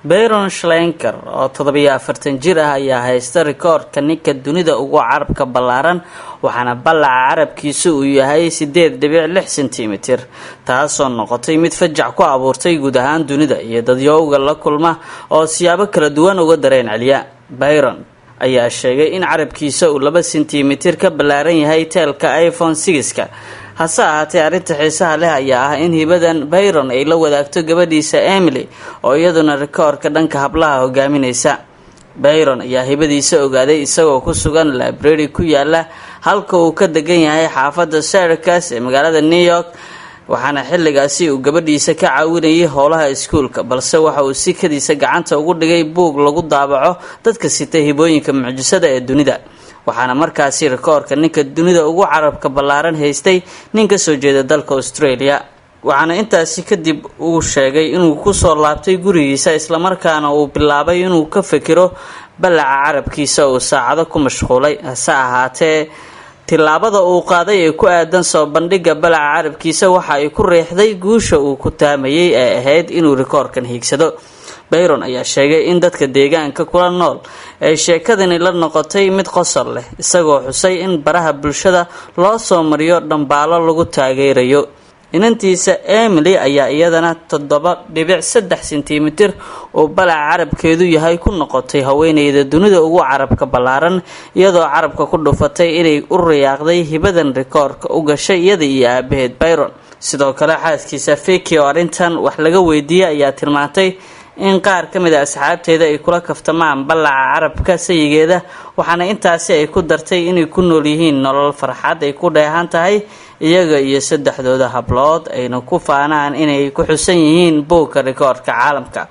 Byron Schlenker oo 47 jir ah ayaa haysta rikoorka ninka dunida ugu carabka ballaaran waxaana ballaca carabkiisu uu yahay 8.6 cm taasoo noqotay mid fajac ku abuurtay guud ahaan dunida iyo dadyowga la kulma oo siyaabo kala duwan uga dareen celiya. Byron ayaa sheegay in carabkiisa uu 2 cm ka ballaaran yahay teelka iPhone 6ka. hase ahaatee arrinta xiisaha leh ayaa ah in hibadan Byron ay la wadaagto gabadhiisa Emily oo iyaduna rikoorka dhanka hablaha hogaaminaysa. Byron ayaa hibadiisa ogaaday isagoo ku sugan library ku yaala halka uu ka degan yahay xaafadda Syracuse ee magaalada New York, waxaana xilligaasi uu gabadhiisa ka caawinayay howlaha iskuulka, balse waxa uu si kadiisa gacanta ugu dhigay buug lagu daabaco dadka sita hibooyinka mucjisada ee dunida. waxaana markaasi rikoorka ninka dunida ugu carabka ballaaran haystay nin ka soo jeeda dalka Australia. waxaana intaasi kadib uu sheegay inuu ku soo laabtay gurigiisa isla markaana uu bilaabay inuu ka fikiro ballaca carabkiisa oo saacado ku mashquulay. hase ahaatee tilaabada uu qaaday ee ku aadan soo bandhiga ballaca carabkiisa waxa ay ku riixday guusha uu ku taamayay ee ahayd inuu rikoorkan hiigsado. Byron ayaa sheegay in dadka deegaanka kula nool ay sheekadani la noqotay mid qosol leh, isagoo xusay in baraha bulshada loo soo mariyo dhambaalo lagu taageerayo. inantiisa Emily ayaa iyadana 7.3 cm oo ballaca carabkeedu yahay ku noqotay haweeneyda dunida ugu carabka ballaaran, iyadoo carabka ku dhufatay inay u riyaaqday hibadan rikoorka u gashay iyada iyo aabaheed Byron. sidoo kale xaaskiisa Vicky oo arrintan wax laga weydiiyay ayaa tilmaantay in qaar ka mid ah asxaabteeda ay kula kaftamaan ballaca carabka sayigeeda, waxaana intaasi ay ku dartay inay ku nool yihiin nolol farxad ay ku dheehan tahay iyaga iyo saddexdooda hablood ayna ku faanaan inay ku xusan yihiin buugga rikoorka caalamka.